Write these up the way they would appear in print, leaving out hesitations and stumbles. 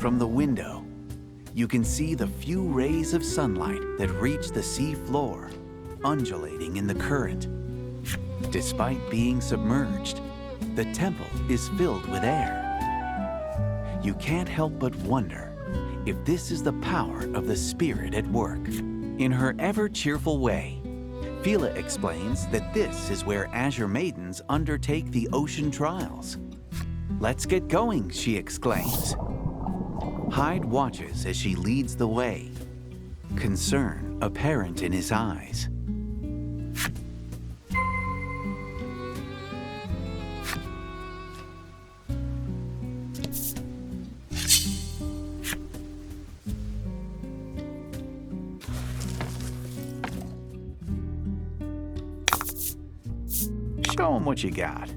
From the window, you can see the few rays of sunlight that reach the sea floor, undulating in the current. Despite being submerged, the temple is filled with air. You can't help but wonder if this is the power of the spirit at work. In her ever-cheerful way, Fila explains that this is where Azure Maidens undertake the ocean trials. "Let's get going," she exclaims. Hyde watches as she leads the way, concern apparent in his eyes. Show him what you got.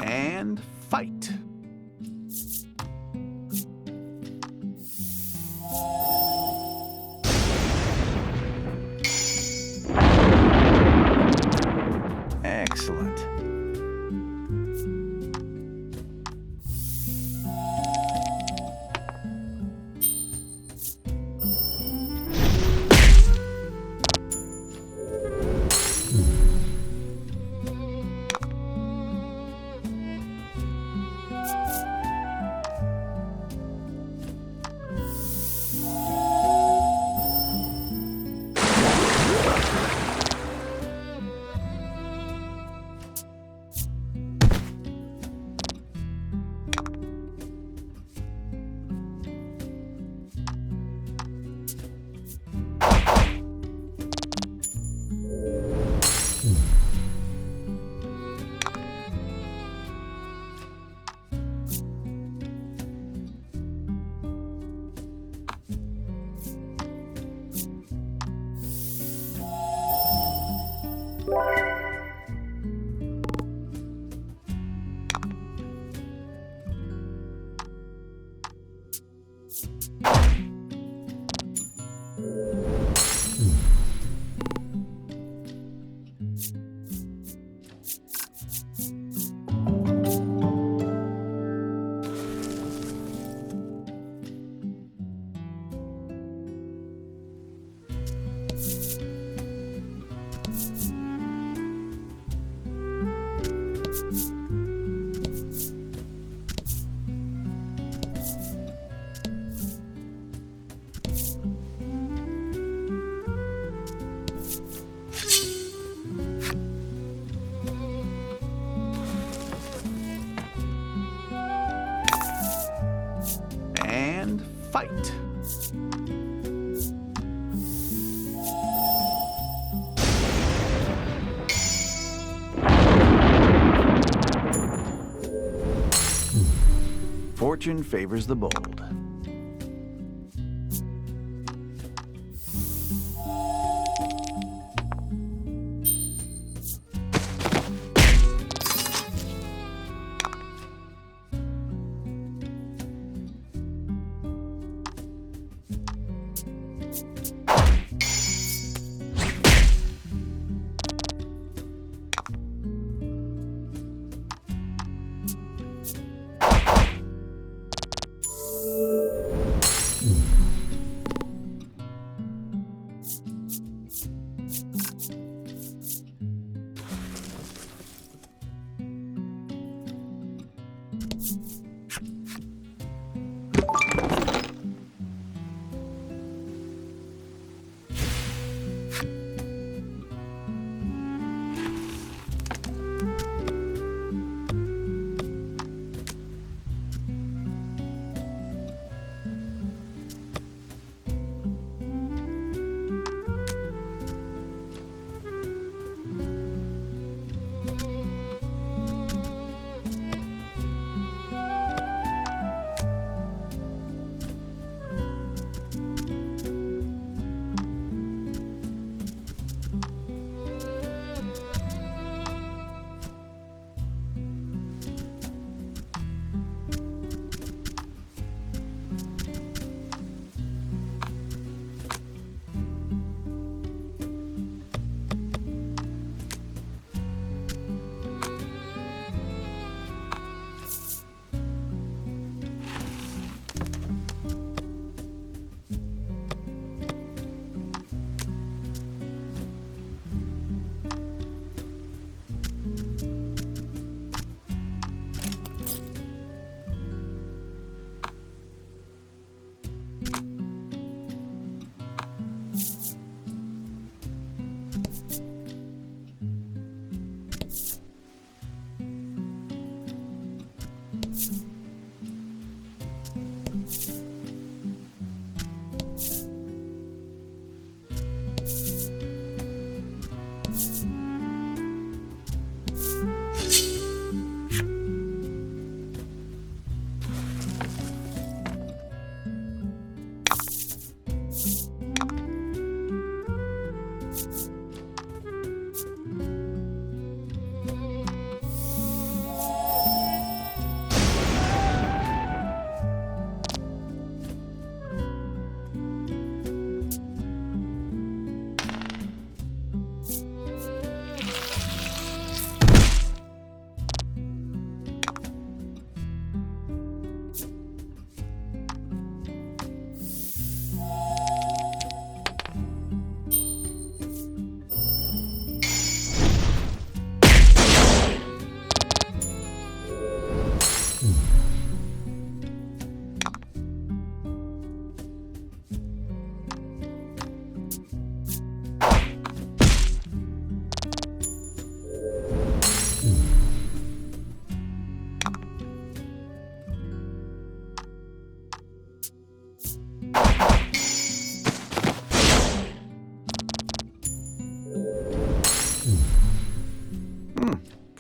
And fight. Excellent. Fight. Fortune favors the bold.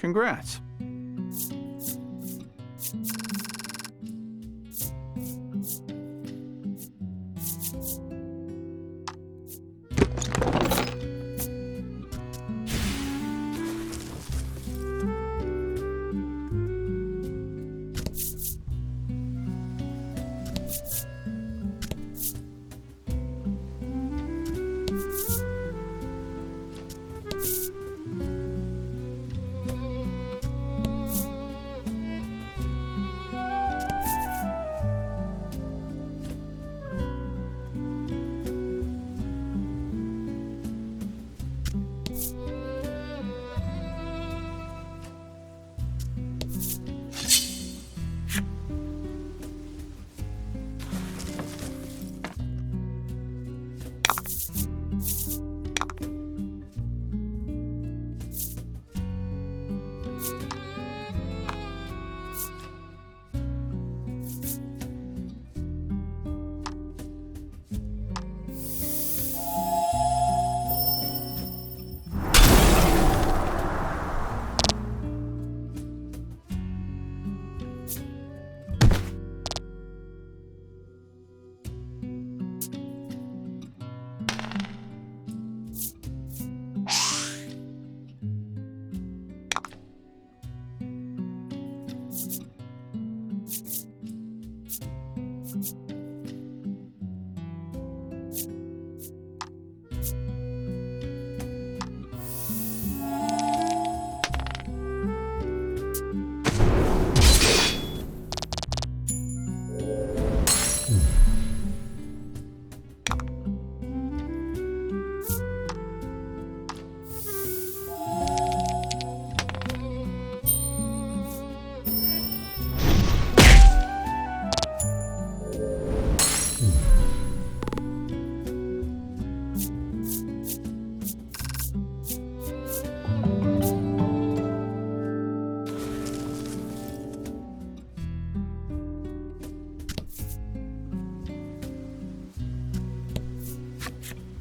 Congrats.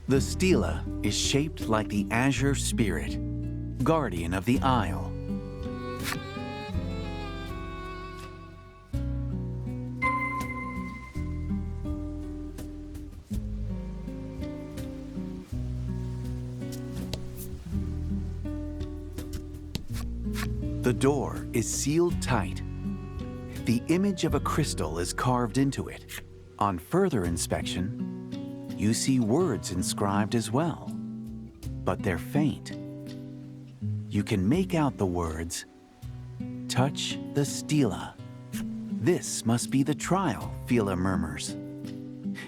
The stela is shaped like the azure spirit, guardian of the isle. The door is sealed tight. The image of a crystal is carved into it. On further inspection, you see words inscribed as well, but they're faint. You can make out the words, "Touch the stela." This must be the trial, Fila murmurs.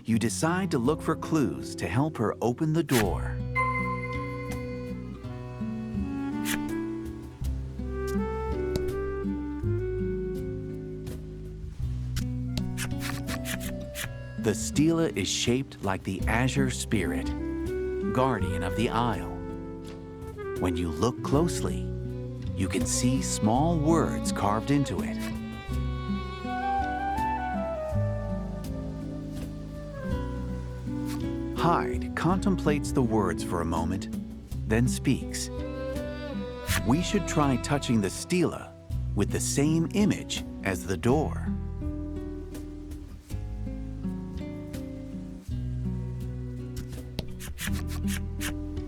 You decide to look for clues to help her open the door. The stela is shaped like the azure spirit, guardian of the isle. When you look closely, you can see small words carved into it. Hyde contemplates the words for a moment, then speaks. We should try touching the stela with the same image as the door.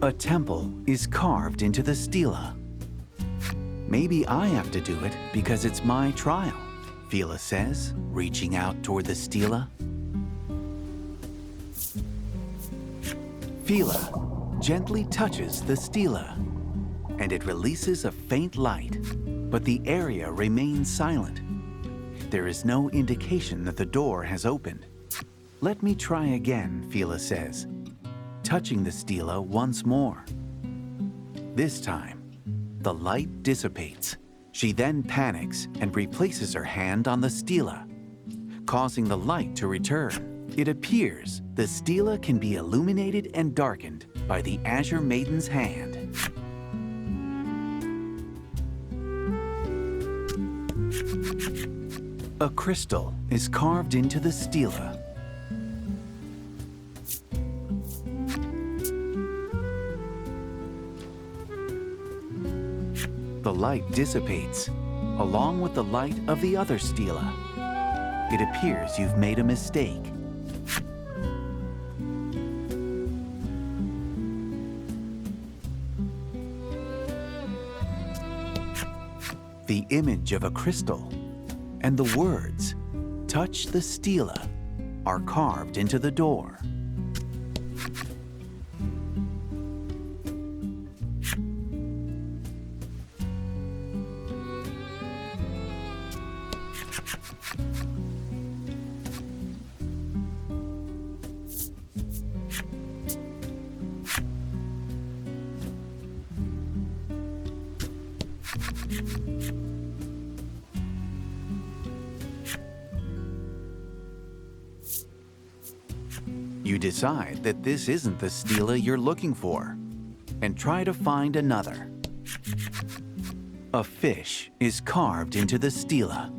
A temple is carved into the stela. Maybe I have to do it because it's my trial, Fila says, reaching out toward the stela. Fila gently touches the stela, and it releases a faint light, but the area remains silent. There is no indication that the door has opened. Let me try again, Fila says, touching the stela once more. This time, the light dissipates. She then panics and replaces her hand on the stela, causing the light to return. It appears the stela can be illuminated and darkened by the Azure Maiden's hand. A crystal is carved into the stela. The light dissipates, along with the light of the other stela. It appears you've made a mistake. The image of a crystal and the words, "Touch the stela," are carved into the door. You decide that this isn't the stela you're looking for, and try to find another. A fish is carved into the stela.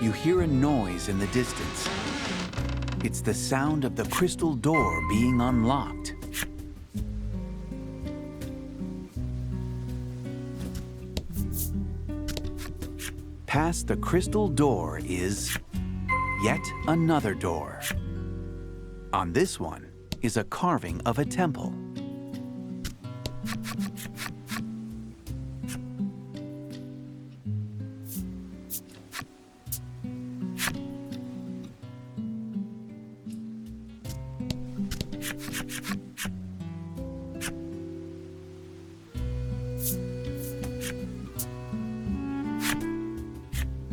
You hear a noise in the distance. It's the sound of the crystal door being unlocked. Past the crystal door is yet another door. On this one is a carving of a temple.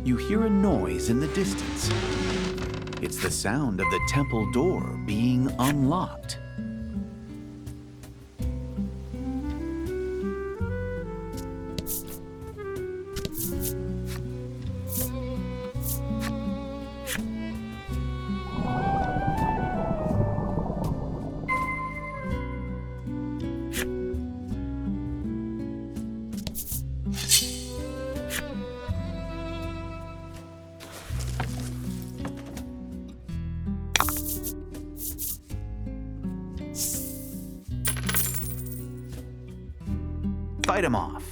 You hear a noise in the distance. It's the sound of the temple door being unlocked. Fight him off.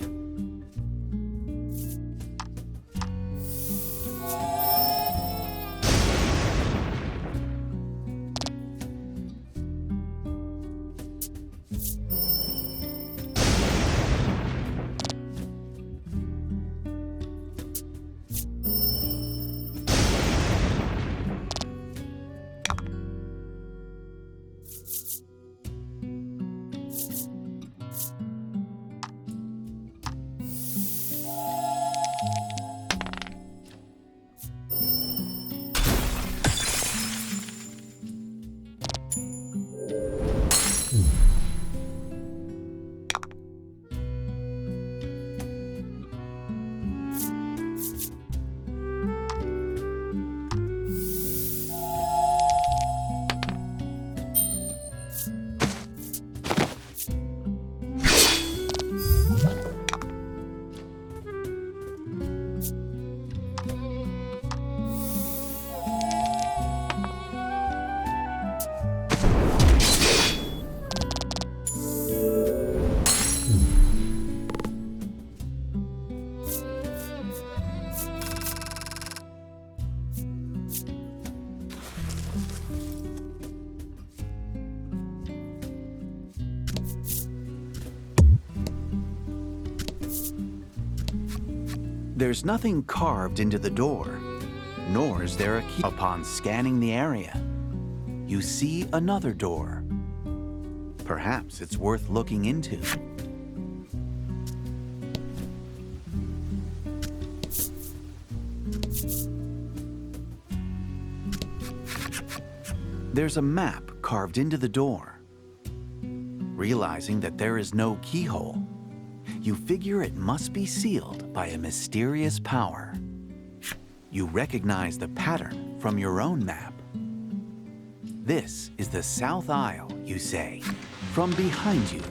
There's nothing carved into the door, nor is there a key. Upon scanning the area, you see another door. Perhaps it's worth looking into. There's a map carved into the door. Realizing that there is no keyhole, you figure it must be sealed by a mysterious power. You recognize the pattern from your own map. This is the south aisle, you say. From behind you,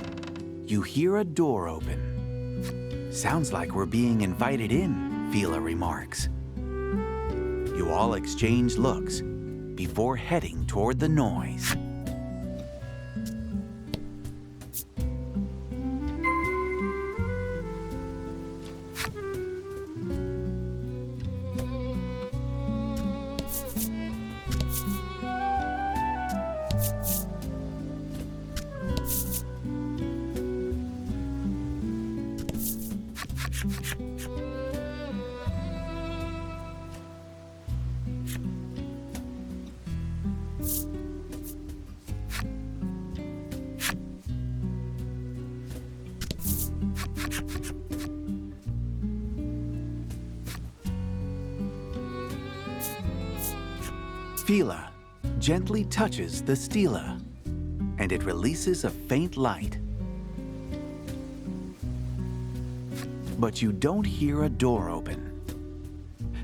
you hear a door open. Sounds like we're being invited in, Fila remarks. You all exchange looks before heading toward the noise. Fila gently touches the stela, and it releases a faint light. But you don't hear a door open.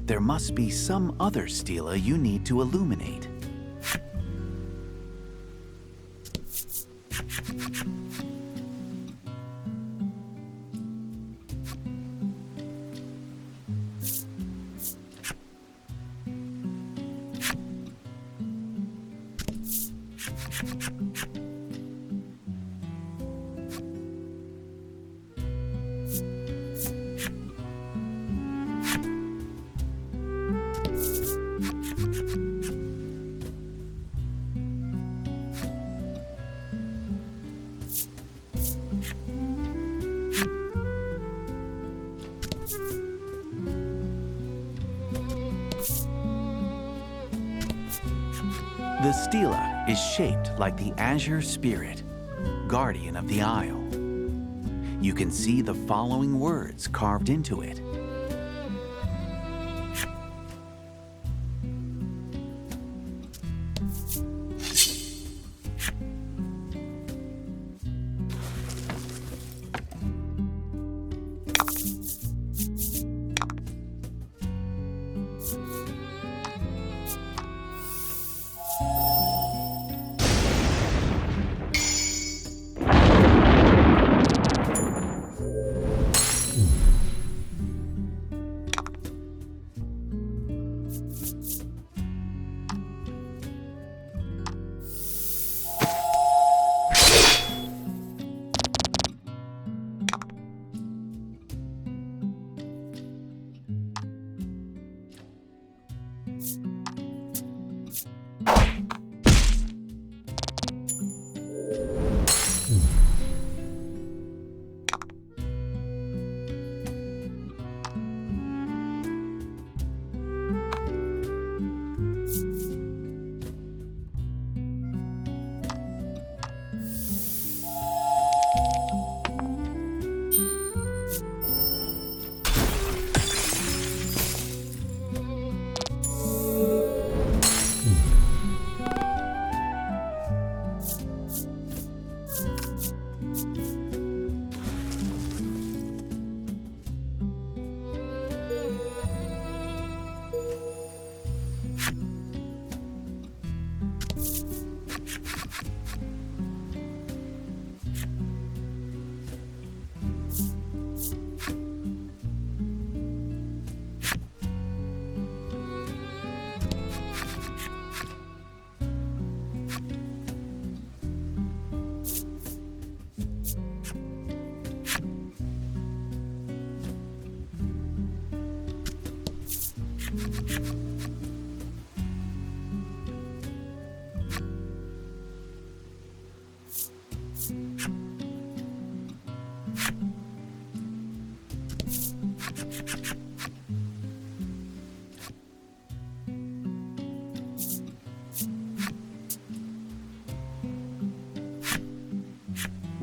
There must be some other stela you need to illuminate. The stela is shaped like the azure spirit, guardian of the isle. You can see the following words carved into it.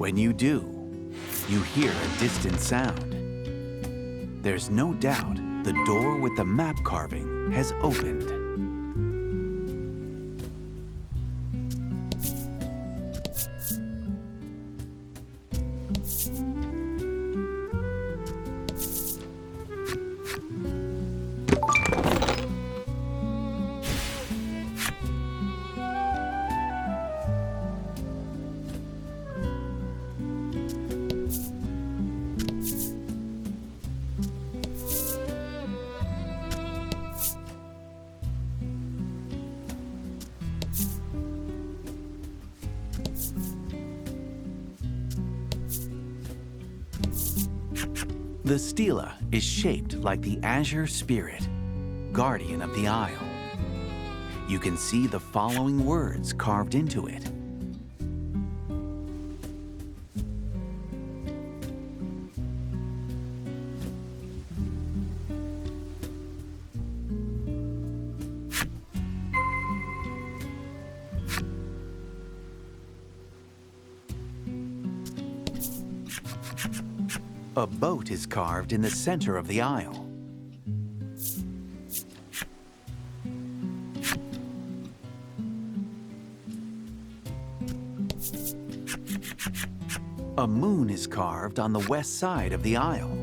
When you do, you hear a distant sound. There's no doubt the door with the map carving has opened. The stela is shaped like the azure spirit, guardian of the isle. You can see the following words carved into it. A boat is carved in the center of the isle. A moon is carved on the west side of the isle.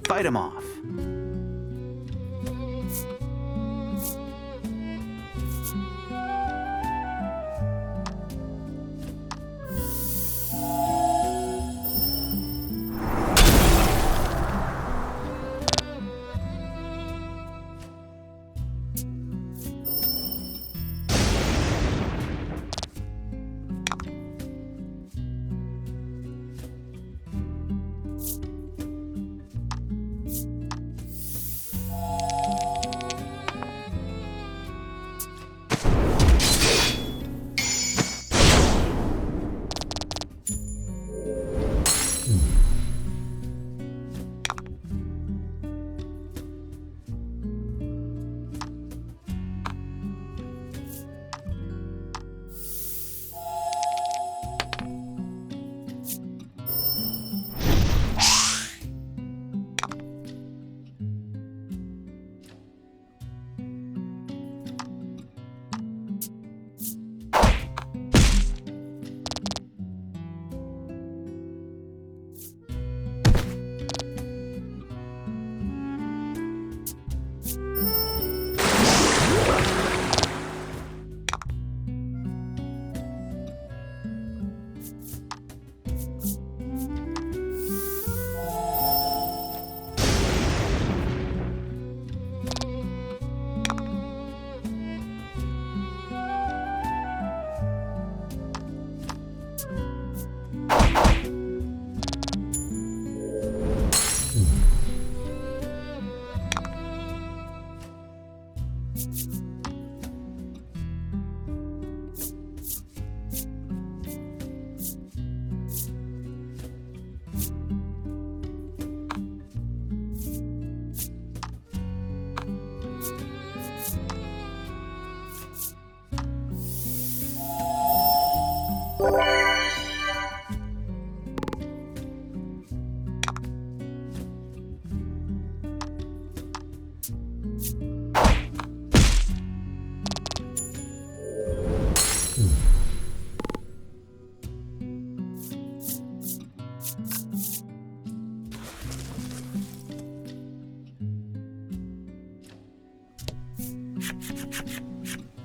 Fight 'em off.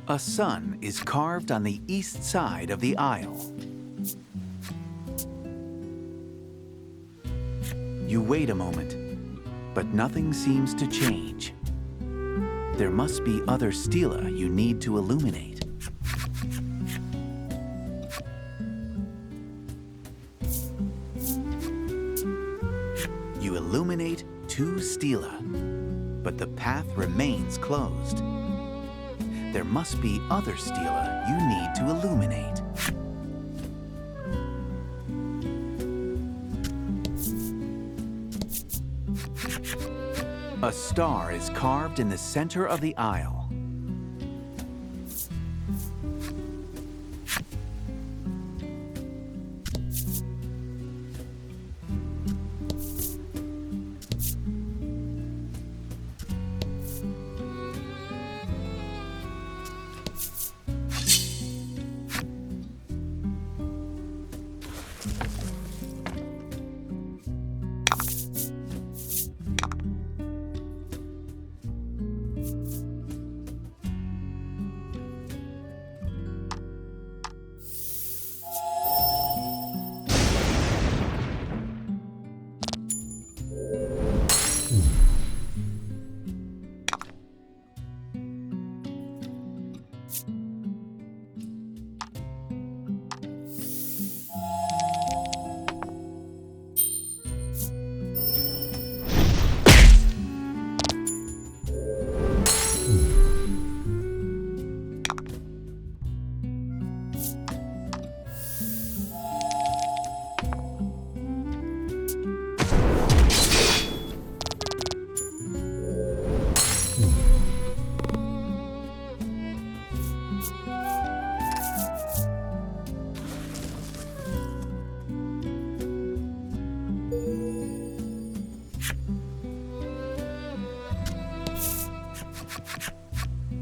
A sun is carved on the east side of the isle. You wait a moment, but nothing seems to change. There must be other stela you need to illuminate. You illuminate 2 stela, but the path remains closed. There must be other stela you need to illuminate. A star is carved in the center of the aisle.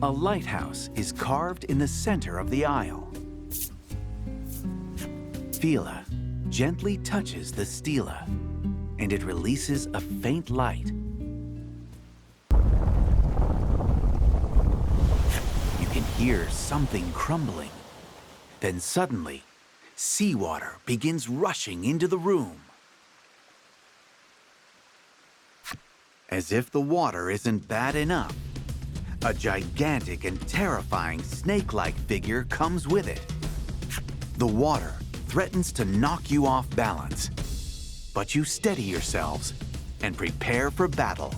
A lighthouse is carved in the center of the aisle. Fila gently touches the stela, and it releases a faint light. You can hear something crumbling. Then suddenly, seawater begins rushing into the room. As if the water isn't bad enough, a gigantic and terrifying snake-like figure comes with it. The water threatens to knock you off balance, but you steady yourselves and prepare for battle.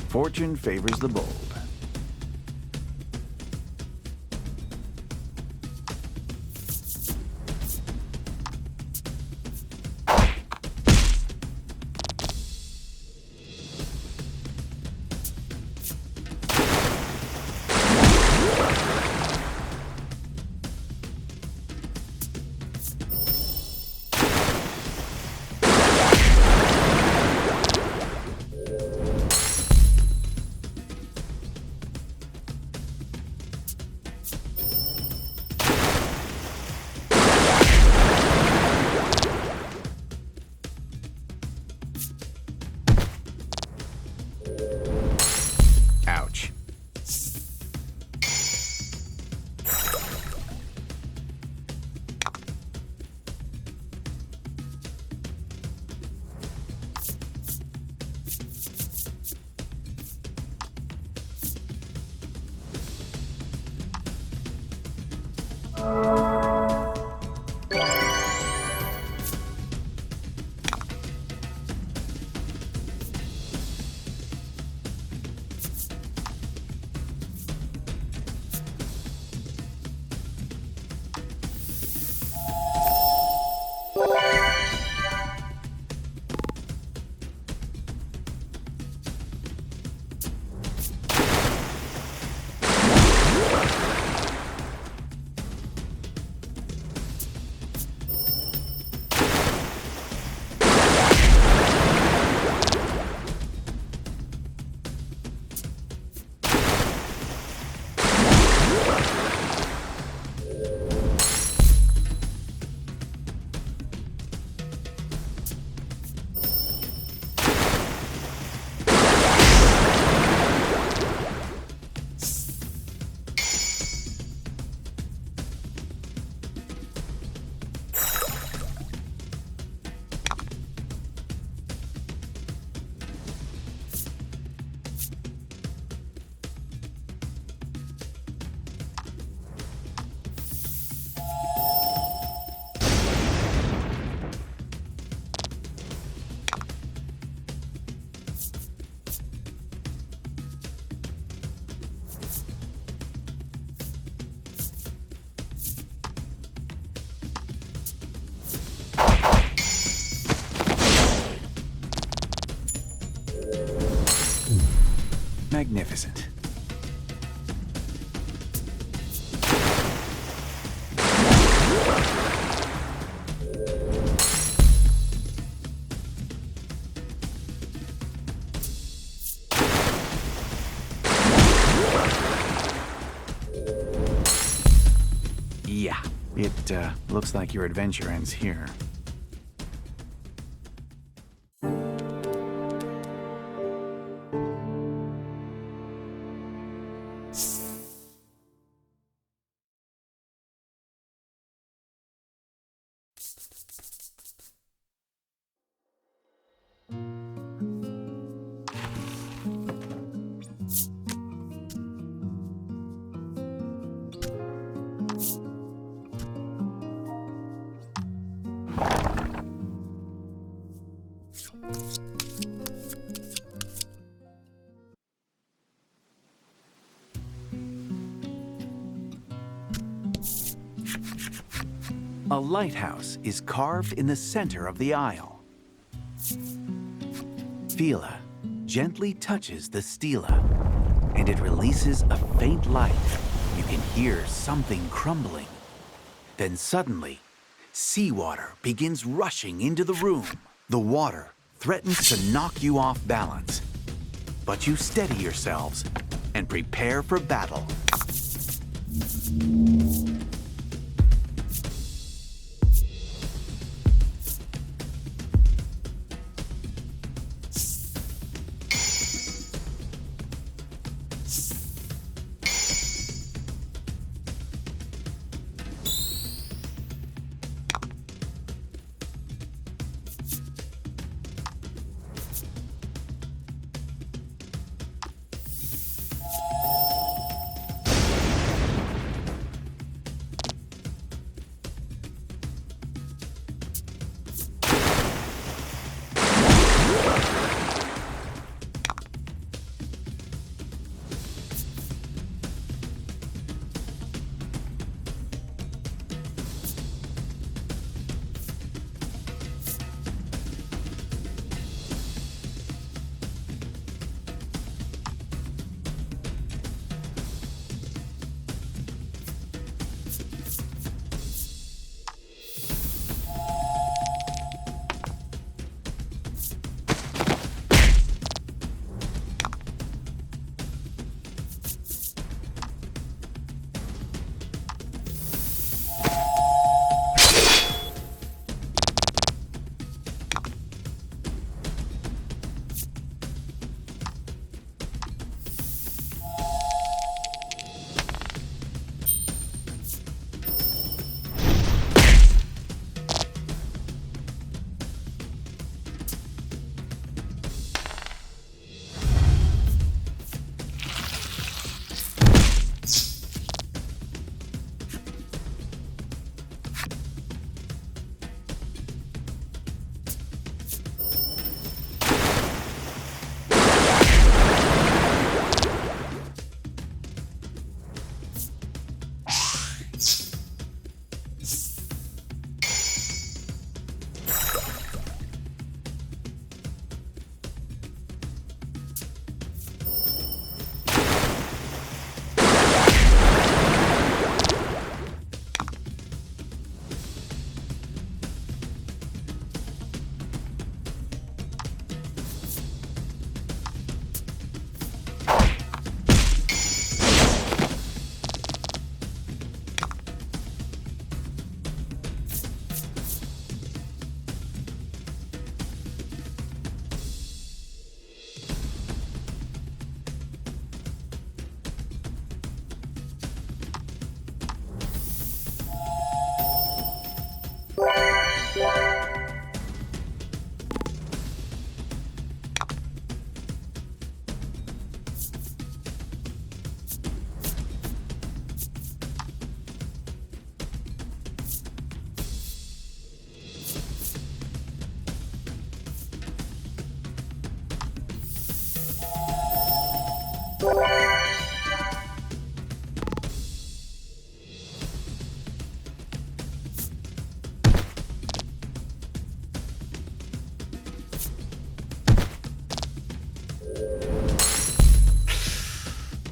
Fortune favors the bold. magnificent. Yeah, it looks like your adventure ends here. A lighthouse is carved in the center of the aisle. Fila gently touches the stela, and it releases a faint light. You can hear something crumbling. Then suddenly, seawater begins rushing into the room. The water threatens to knock you off balance, but you steady yourselves and prepare for battle.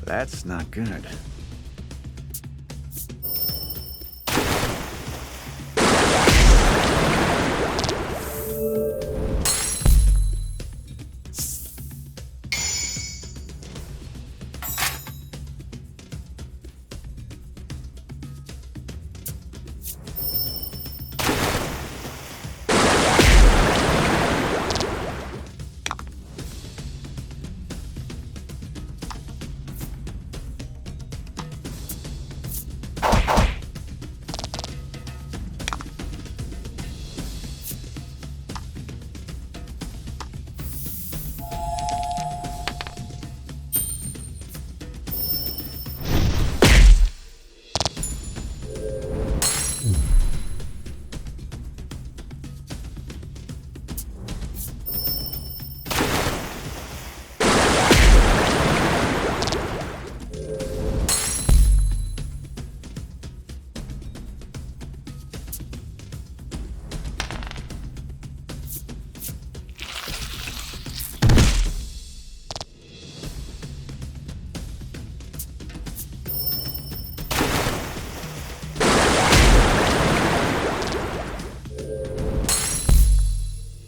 That's not good.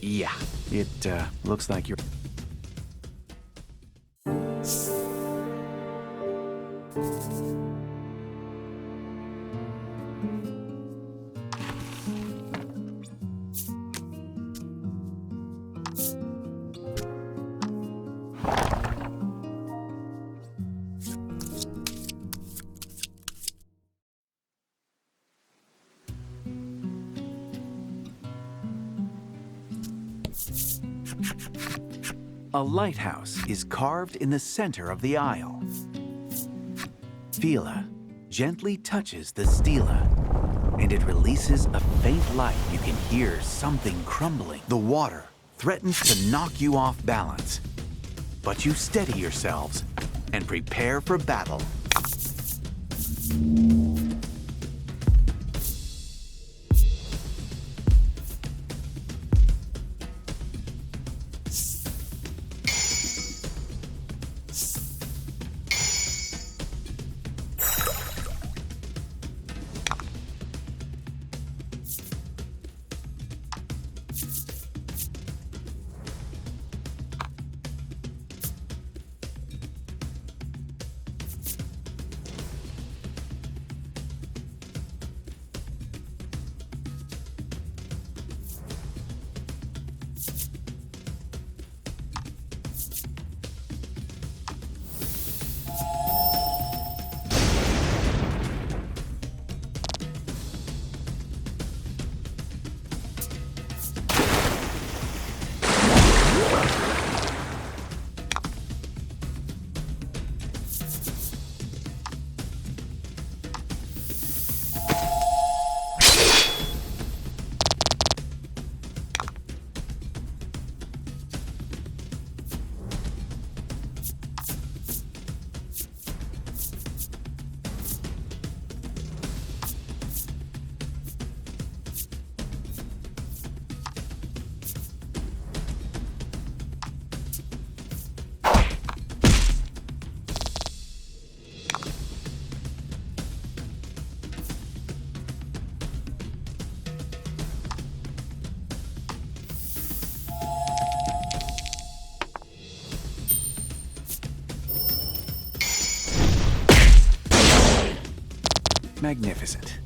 Yeah, it looks like you're... A lighthouse is carved in the center of the aisle. Fila gently touches the stela, and it releases a faint light. You can hear something crumbling. The water threatens to knock you off balance, but you steady yourselves and prepare for battle. Magnificent.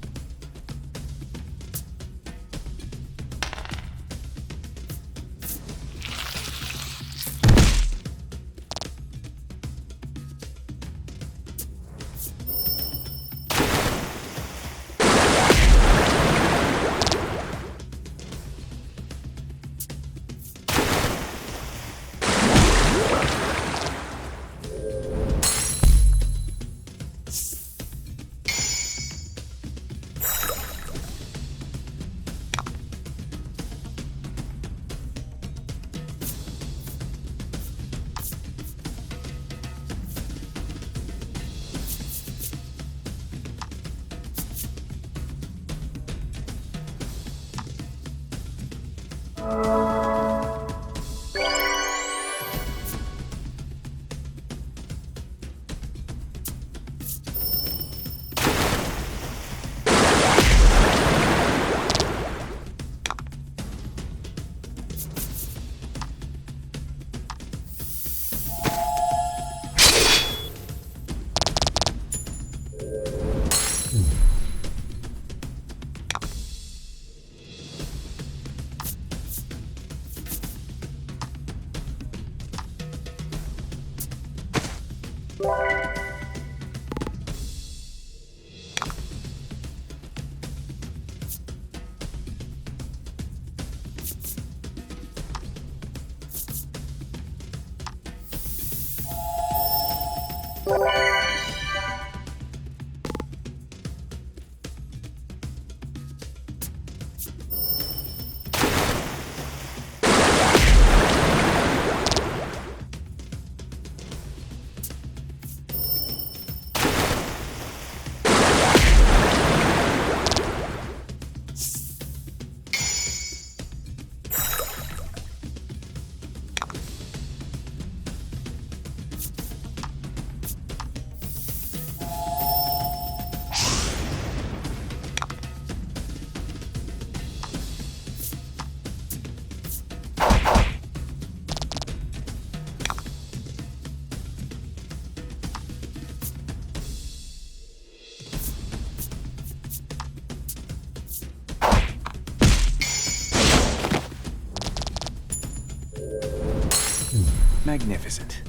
Magnificent.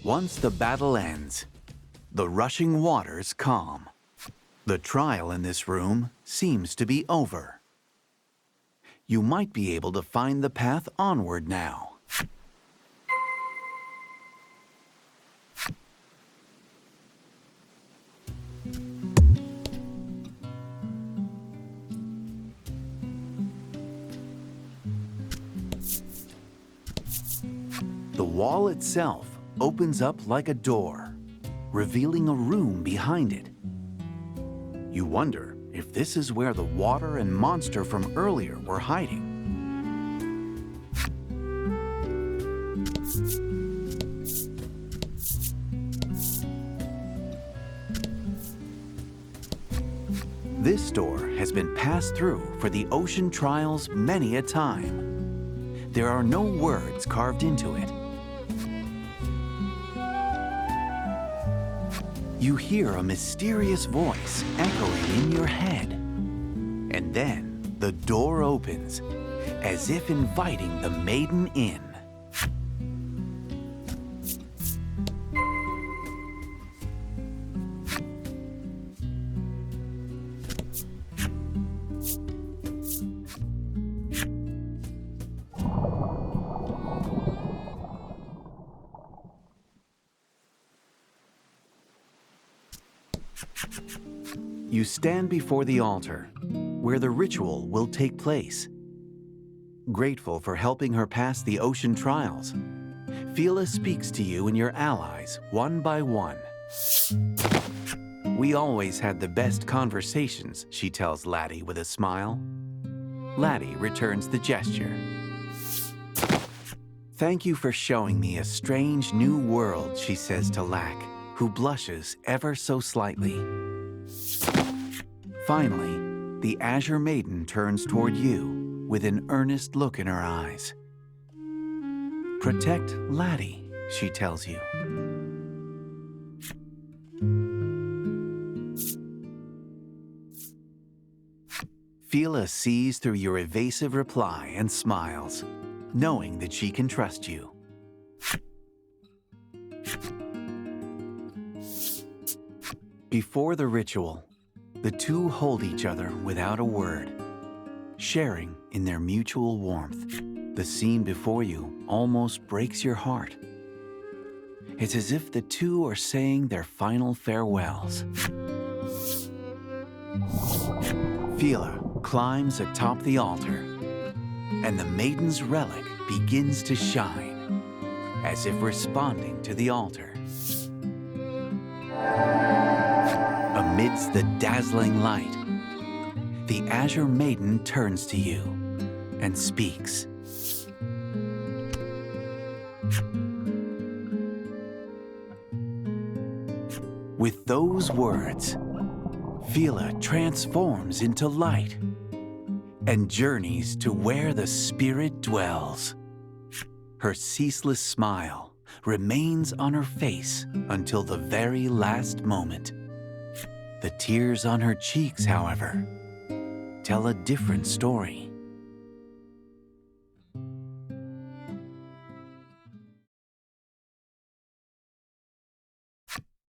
Once the battle ends, the rushing waters calm. The trial in this room seems to be over. You might be able to find the path onward now. The wall itself opens up like a door, revealing a room behind it. You wonder if this is where the water and monster from earlier were hiding. This door has been passed through for the ocean trials many a time. There are no words carved into it. You hear a mysterious voice echoing in your head. And then the door opens, as if inviting the maiden in. You stand before the altar, where the ritual will take place. Grateful for helping her pass the ocean trials, Fila speaks to you and your allies one by one. We always had the best conversations, she tells Laddie with a smile. Laddie returns the gesture. Thank you for showing me a strange new world, she says to Lack, who blushes ever so slightly. Finally, the Azure Maiden turns toward you with an earnest look in her eyes. Protect Laddie, she tells you. Fila sees through your evasive reply and smiles, knowing that she can trust you. Before the ritual, the two hold each other without a word, sharing in their mutual warmth. The scene before you almost breaks your heart. It's as if the two are saying their final farewells. Fila climbs atop the altar, and the maiden's relic begins to shine, as if responding to the altar. Amidst the dazzling light, the Azure Maiden turns to you and speaks. With those words, Fila transforms into light and journeys to where the spirit dwells. Her ceaseless smile remains on her face until the very last moment. The tears on her cheeks, however, tell a different story.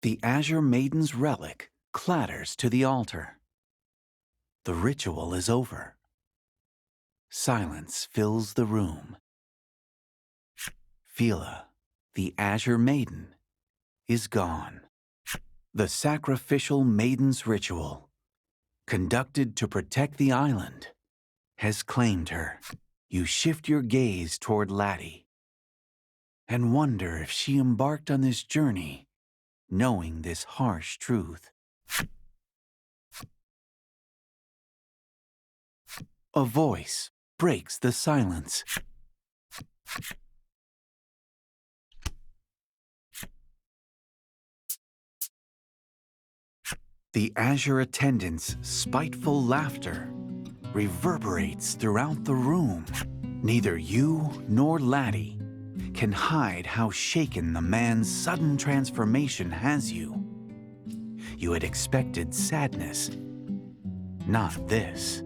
The Azure Maiden's relic clatters to the altar. The ritual is over. Silence fills the room. Fila, the Azure Maiden, is gone. The sacrificial maiden's ritual, conducted to protect the island, has claimed her. You shift your gaze toward Laddie and wonder if she embarked on this journey knowing this harsh truth. A voice breaks the silence. The Azure attendant's spiteful laughter reverberates throughout the room. Neither you nor Laddie can hide how shaken the man's sudden transformation has you. You had expected sadness, not this.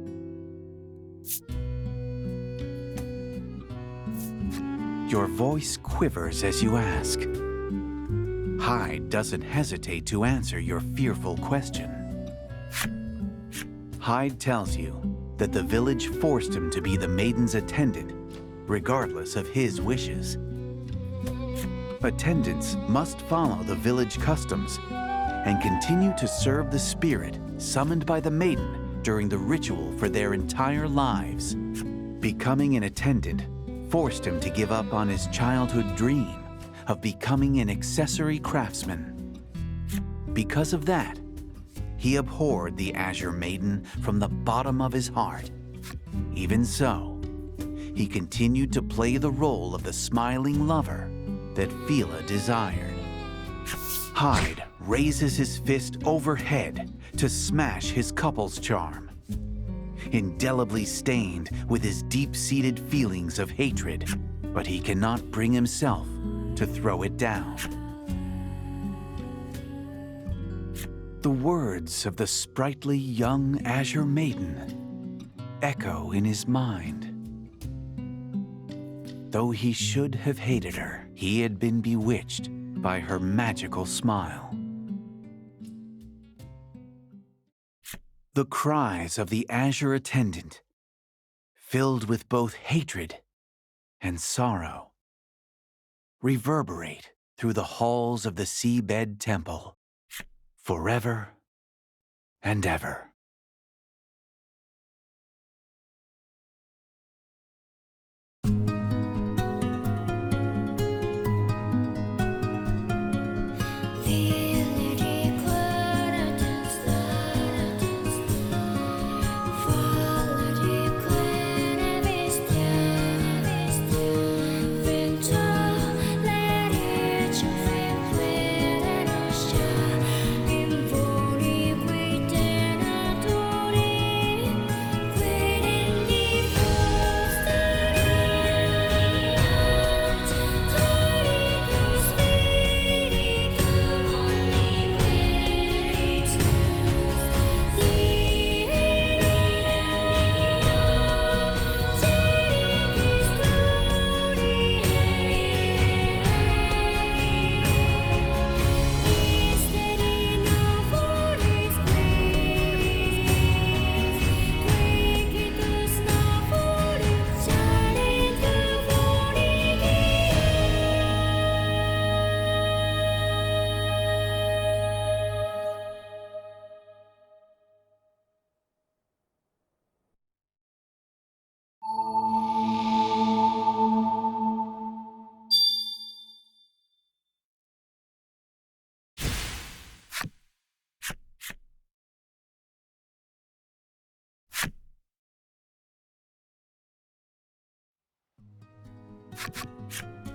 Your voice quivers as you ask. Hyde doesn't hesitate to answer your fearful question. Hyde tells you that the village forced him to be the maiden's attendant, regardless of his wishes. Attendants must follow the village customs and continue to serve the spirit summoned by the maiden during the ritual for their entire lives. Becoming an attendant forced him to give up on his childhood dream of becoming an accessory craftsman. Because of that, he abhorred the Azure Maiden from the bottom of his heart. Even so, he continued to play the role of the smiling lover that Fila desired. Hyde raises his fist overhead to smash his couple's charm, indelibly stained with his deep-seated feelings of hatred, but he cannot bring himself to throw it down. The words of the sprightly young Azure Maiden echo in his mind. Though he should have hated her, he had been bewitched by her magical smile. The cries of the Azure attendant, filled with both hatred and sorrow, reverberate through the halls of the seabed temple forever and ever.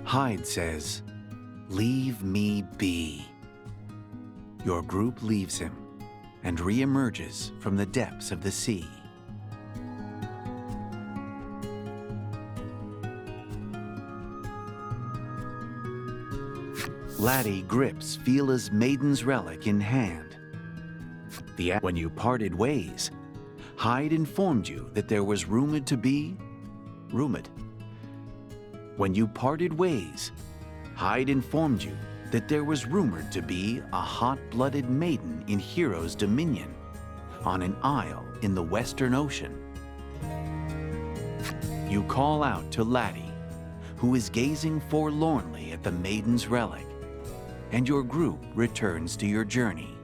Hyde says, "Leave me be." Your group leaves him, and re-emerges from the depths of the sea. Laddie grips Fila's Maiden's relic in hand. When you parted ways, Hyde informed you that there was rumored to be... When you parted ways, Hyde informed you that there was rumored to be a hot-blooded maiden in Hero's dominion on an isle in the Western Ocean. You call out to Laddie, who is gazing forlornly at the Maiden's relic, and your group returns to your journey.